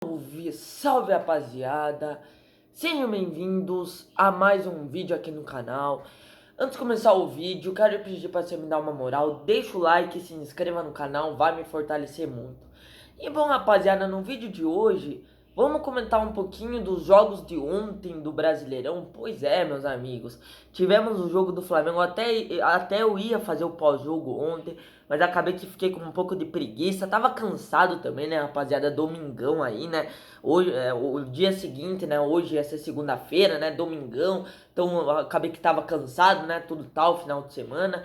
Salve, salve rapaziada, sejam bem-vindos a mais um vídeo aqui no canal. Antes de começar o vídeo, quero pedir para você me dar uma moral, deixa o like e se inscreva no canal, vai me fortalecer muito. E bom rapaziada, no vídeo de hoje, vamos comentar um pouquinho dos jogos de ontem do Brasileirão. Pois é, meus amigos, tivemos o jogo do Flamengo, até eu ia fazer o pós-jogo ontem, mas acabei que fiquei com um pouco de preguiça, tava cansado também, né, rapaziada, domingão aí, né, hoje, o dia seguinte, né, hoje ia ser segunda-feira, né, domingão, então eu acabei que tava cansado, né, tudo tal, final de semana,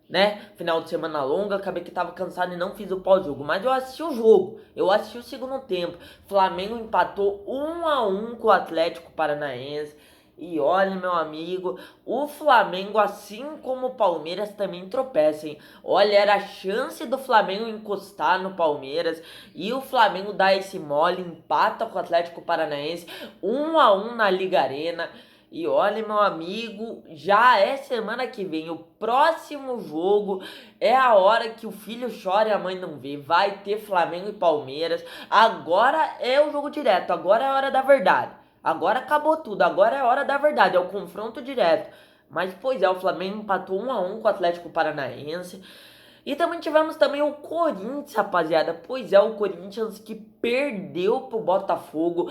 né, final de semana longa, acabei que tava cansado e não fiz o pós-jogo, mas eu assisti o jogo, eu assisti o segundo tempo, Flamengo empatou 1-1 com o Atlético Paranaense. E olha, meu amigo, o Flamengo, assim como o Palmeiras, também tropeça, hein? Olha, era a chance do Flamengo encostar no Palmeiras e o Flamengo dá esse mole, empata com o Atlético Paranaense, 1-1 na Liga Arena. E olha, meu amigo, já é semana que vem, o próximo jogo é a hora que o filho chora e a mãe não vê. Vai ter Flamengo e Palmeiras. Agora é o jogo direto, agora é a hora da verdade. Agora acabou tudo, agora é a hora da verdade, é o confronto direto. Mas, pois é, o Flamengo empatou 1-1 com o Atlético Paranaense. E também tivemos também o Corinthians, rapaziada. Pois é, o Corinthians que perdeu pro Botafogo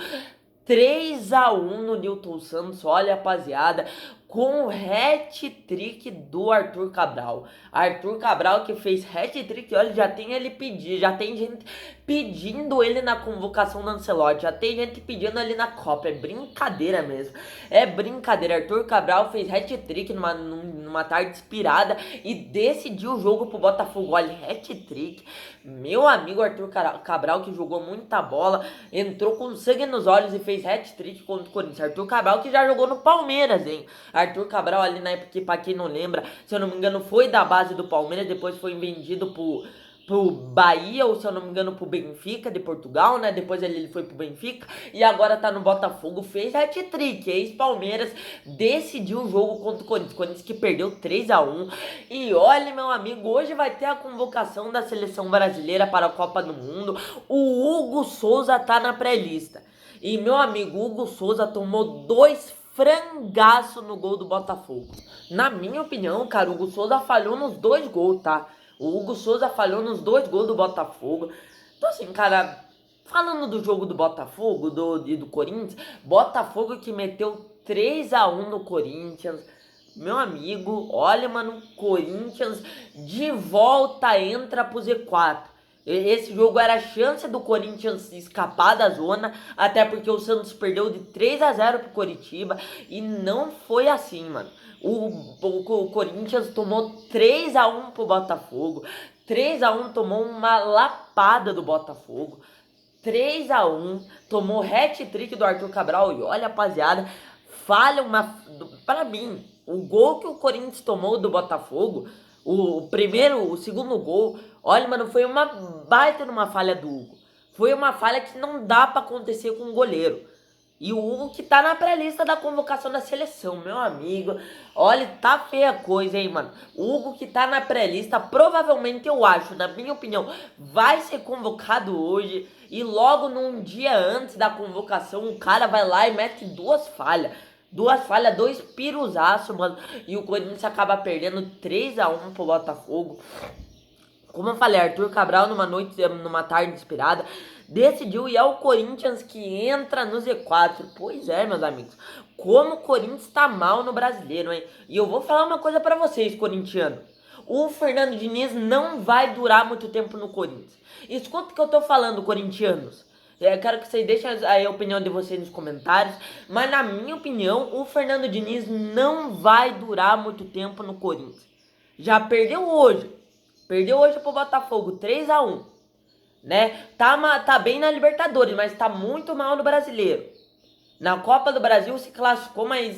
3-1 no Newton Santos. Olha, rapaziada, com o hat-trick do Arthur Cabral. Arthur Cabral que fez hat-trick, olha, já tem ele pedindo, já tem gente pedindo ele na convocação do Ancelotti, já tem gente pedindo ele na Copa, é brincadeira mesmo, é brincadeira. Arthur Cabral fez hat-trick numa tarde inspirada e decidiu o jogo pro Botafogo. Olha, hat-trick, meu amigo Arthur Cabral que jogou muita bola, entrou com sangue nos olhos e fez hat-trick contra o Corinthians. Arthur Cabral que já jogou no Palmeiras, hein? Arthur Cabral ali na época, que pra quem não lembra, se eu não me engano foi da base do Palmeiras, depois foi vendido pro Bahia, ou se eu não me engano pro Benfica de Portugal, né? Depois ele foi pro Benfica e agora tá no Botafogo, fez hat-trick, ex-Palmeiras, decidiu o jogo contra o Corinthians que perdeu 3-1. E olha, meu amigo, hoje vai ter a convocação da seleção brasileira para a Copa do Mundo. O Hugo Souza tá na pré-lista. E meu amigo, Hugo Souza tomou 2 frangaço no gol do Botafogo. Na minha opinião, cara, o Hugo Souza falhou nos 2 gols, tá? O Hugo Souza falhou nos 2 gols do Botafogo. Então assim, cara, falando do jogo do Botafogo e do Corinthians, Botafogo que meteu 3-1 no Corinthians. Meu amigo, olha, mano, Corinthians de volta entra pro Z4. Esse jogo era a chance do Corinthians escapar da zona, até porque o Santos perdeu de 3-0 pro Coritiba e não foi assim, mano. O Corinthians tomou 3-1 pro Botafogo, 3-1, tomou uma lapada do Botafogo, 3-1, tomou hat-trick do Arthur Cabral. E olha, rapaziada, falha uma... Pra mim, o gol que o Corinthians tomou do Botafogo, o segundo gol, olha, mano, foi uma baita numa falha do Hugo. Foi uma falha que não dá pra acontecer com o goleiro. E o Hugo que tá na pré-lista da convocação da seleção, meu amigo. Olha, tá feia a coisa, hein, mano. O Hugo que tá na pré-lista, provavelmente eu acho, na minha opinião, vai ser convocado hoje. E logo num dia antes da convocação, o cara vai lá e mete 2 falhas. 2 falhas, 2 piruzaços, mano. E o Corinthians acaba perdendo 3-1 pro Botafogo. Como eu falei, Arthur Cabral numa tarde inspirada, decidiu e é o Corinthians que entra no Z4. Pois é, meus amigos, como o Corinthians tá mal no Brasileiro, hein? E eu vou falar uma coisa pra vocês, corintianos. O Fernando Diniz não vai durar muito tempo no Corinthians. Escuta o que eu tô falando, corintianos. Eu quero que vocês deixem a opinião de vocês nos comentários. Mas na minha opinião, o Fernando Diniz não vai durar muito tempo no Corinthians. Já perdeu hoje. Perdeu hoje pro Botafogo, 3-1, né? Tá bem na Libertadores, mas tá muito mal no Brasileiro. Na Copa do Brasil se classificou, mas,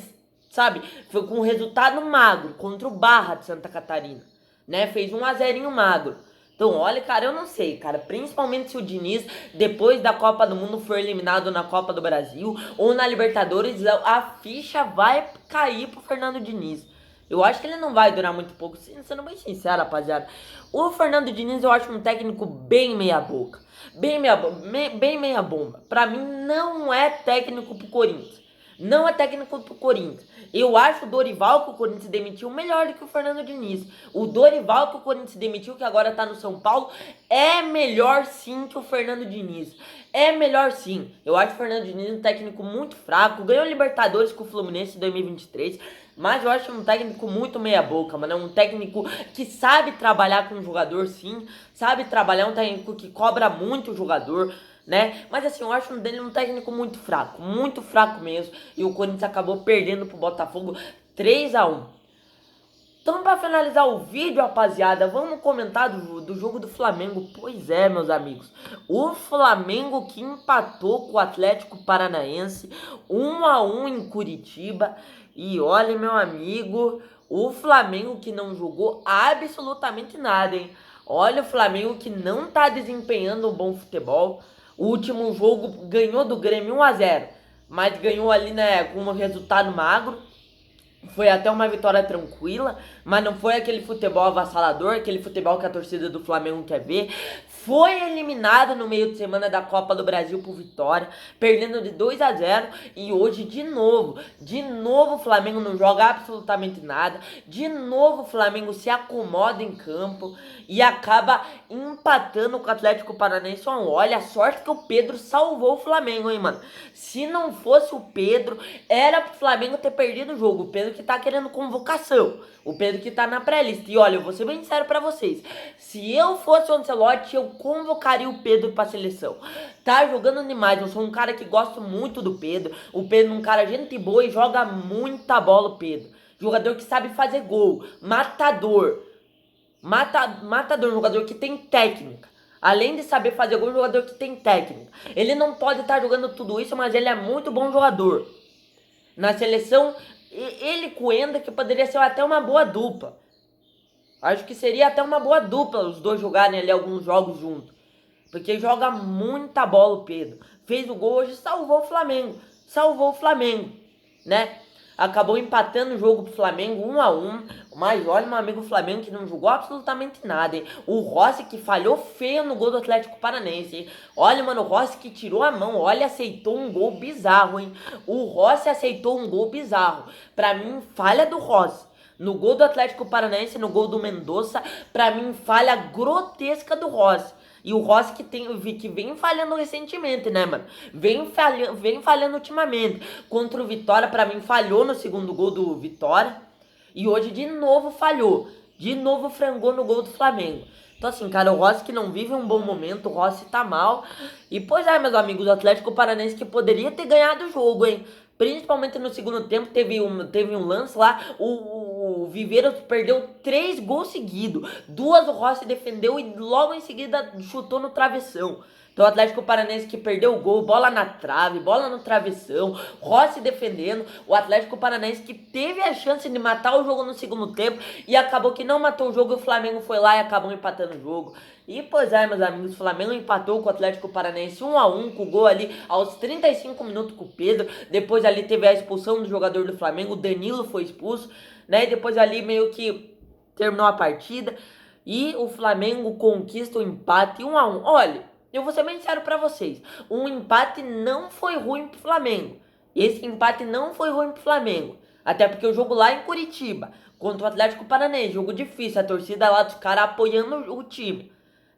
sabe, foi com um resultado magro, contra o Barra de Santa Catarina, né? Fez 1-0 magro. Então, olha, cara, eu não sei, cara, principalmente se o Diniz, depois da Copa do Mundo, for eliminado na Copa do Brasil ou na Libertadores, a ficha vai cair pro Fernando Diniz. Eu acho que ele não vai durar muito pouco, sendo bem sincero, rapaziada. O Fernando Diniz eu acho um técnico bem meia boca. Bem meia bomba. Pra mim não é técnico pro Corinthians. Não é técnico pro Corinthians. Eu acho o Dorival que o Corinthians demitiu melhor do que o Fernando Diniz. O Dorival que o Corinthians demitiu, que agora tá no São Paulo, é melhor sim que o Fernando Diniz. É melhor sim. Eu acho o Fernando Diniz um técnico muito fraco. Ganhou Libertadores com o Fluminense em 2023. Mas eu acho um técnico muito meia boca, mano. É um técnico que sabe trabalhar com o jogador, sim. Sabe trabalhar, um técnico que cobra muito o jogador, né? Mas assim, eu acho dele um técnico muito fraco mesmo. E o Corinthians acabou perdendo pro Botafogo 3-1. Então, pra finalizar o vídeo, rapaziada, vamos comentar do jogo do Flamengo. Pois é, meus amigos. O Flamengo que empatou com o Atlético Paranaense 1-1 em Curitiba. E olha, meu amigo, o Flamengo que não jogou absolutamente nada, hein? Olha, o Flamengo que não tá desempenhando um bom futebol. O último jogo ganhou do Grêmio 1-0, mas ganhou ali, né, com um resultado magro. Foi até uma vitória tranquila, mas não foi aquele futebol avassalador, aquele futebol que a torcida do Flamengo quer ver. Foi eliminado no meio de semana da Copa do Brasil por Vitória, perdendo de 2-0. E hoje de novo o Flamengo não joga absolutamente nada. De novo o Flamengo se acomoda em campo e acaba empatando com o Atlético Paranaense. Olha a sorte que o Pedro salvou o Flamengo, hein, mano. Se não fosse o Pedro, era pro Flamengo ter perdido o jogo. O Pedro que tá querendo convocação. O Pedro que tá na pré-lista. E olha, eu vou ser bem sério pra vocês. Se eu fosse o Ancelotti, eu convocaria o Pedro pra seleção. Tá jogando demais. Eu sou um cara que gosto muito do Pedro. O Pedro é um cara gente boa e joga muita bola, o Pedro. Jogador que sabe fazer gol. Matador. Matador, jogador que tem técnica. Além de saber fazer gol, jogador que tem técnica. Ele não pode estar jogando tudo isso, mas ele é muito bom jogador. Na seleção, ele com o Enda, que poderia ser até uma boa dupla. Acho que seria até uma boa dupla os dois jogarem ali alguns jogos juntos. Porque joga muita bola o Pedro. Fez o gol hoje, salvou o Flamengo. Salvou o Flamengo, né? Acabou empatando o jogo pro Flamengo 1-1. Mas olha, meu amigo, o Flamengo que não jogou absolutamente nada, hein? O Rossi que falhou feio no gol do Atlético Paranaense, hein? Olha, mano, o Rossi que tirou a mão. Olha, aceitou um gol bizarro, hein? O Rossi aceitou um gol bizarro. Pra mim, falha do Rossi. No gol do Atlético Paranaense, no gol do Mendonça, pra mim, falha grotesca do Rossi. E o Rossi que vem falhando recentemente, né, mano? Vem falhando ultimamente. Contra o Vitória, pra mim, falhou no segundo gol do Vitória. E hoje, de novo, falhou. De novo, frangou no gol do Flamengo. Então, assim, cara, o Rossi que não vive um bom momento, o Rossi tá mal. E, pois é, meus amigos, o Atlético Paranaense que poderia ter ganhado o jogo, hein? Principalmente no segundo tempo, teve um lance lá, o Viveiro perdeu 3 gols seguidos. 2 o Rossi defendeu e logo em seguida chutou no travessão. Então o Atlético Paranaense que perdeu o gol, bola na trave, bola no travessão, Rossi defendendo. O Atlético Paranaense que teve a chance de matar o jogo no segundo tempo e acabou que não matou o jogo e o Flamengo foi lá e acabou empatando o jogo. E pois é, meus amigos, o Flamengo empatou com o Atlético Paranaense 1-1, com o gol ali aos 35 minutos com o Pedro. Depois ali teve a expulsão do jogador do Flamengo, o Danilo foi expulso, né? E depois ali meio que terminou a partida e o Flamengo conquista o empate 1-1. Olha, eu vou ser bem sincero pra vocês, um empate não foi ruim pro Flamengo. Esse empate não foi ruim pro Flamengo. Até porque o jogo lá em Curitiba, contra o Atlético Paranaense, jogo difícil, a torcida lá dos caras apoiando o time.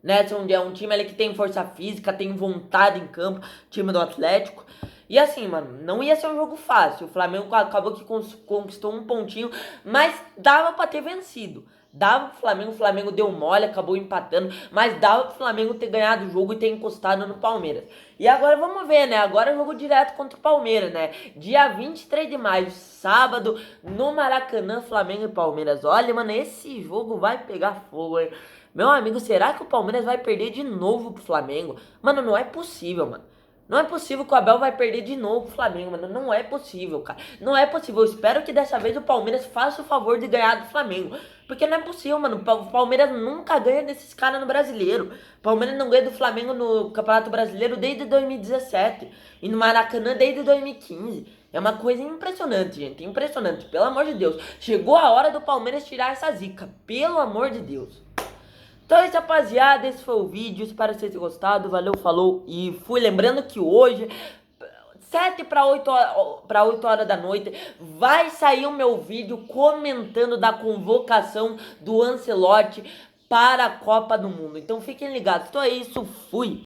Né, é um time ali que tem força física, tem vontade em campo, time do Atlético. E assim, mano, não ia ser um jogo fácil. O Flamengo acabou que conquistou um pontinho, mas dava pra ter vencido. Dava pro Flamengo, o Flamengo deu mole, acabou empatando, mas dava pro Flamengo ter ganhado o jogo e ter encostado no Palmeiras. E agora vamos ver, né? Agora é jogo direto contra o Palmeiras, né? Dia 23 de maio, sábado, no Maracanã, Flamengo e Palmeiras. Olha, mano, esse jogo vai pegar fogo, hein? Meu amigo, será que o Palmeiras vai perder de novo pro Flamengo? Mano, não é possível, mano. Não é possível que o Abel vai perder de novo pro Flamengo, mano. Não é possível, cara. Não é possível. Eu espero que dessa vez o Palmeiras faça o favor de ganhar do Flamengo. Porque não é possível, mano. O Palmeiras nunca ganha desses caras no Brasileiro. O Palmeiras não ganha do Flamengo no Campeonato Brasileiro desde 2017. E no Maracanã desde 2015. É uma coisa impressionante, gente, impressionante, pelo amor de Deus. Chegou a hora do Palmeiras tirar essa zica, pelo amor de Deus. Então é isso, rapaziada, esse foi o vídeo, espero que vocês tenham gostado, valeu, falou e fui. Lembrando que hoje, 7 para 8 horas da noite, vai sair o meu vídeo comentando da convocação do Ancelotti para a Copa do Mundo. Então fiquem ligados, então é isso, fui!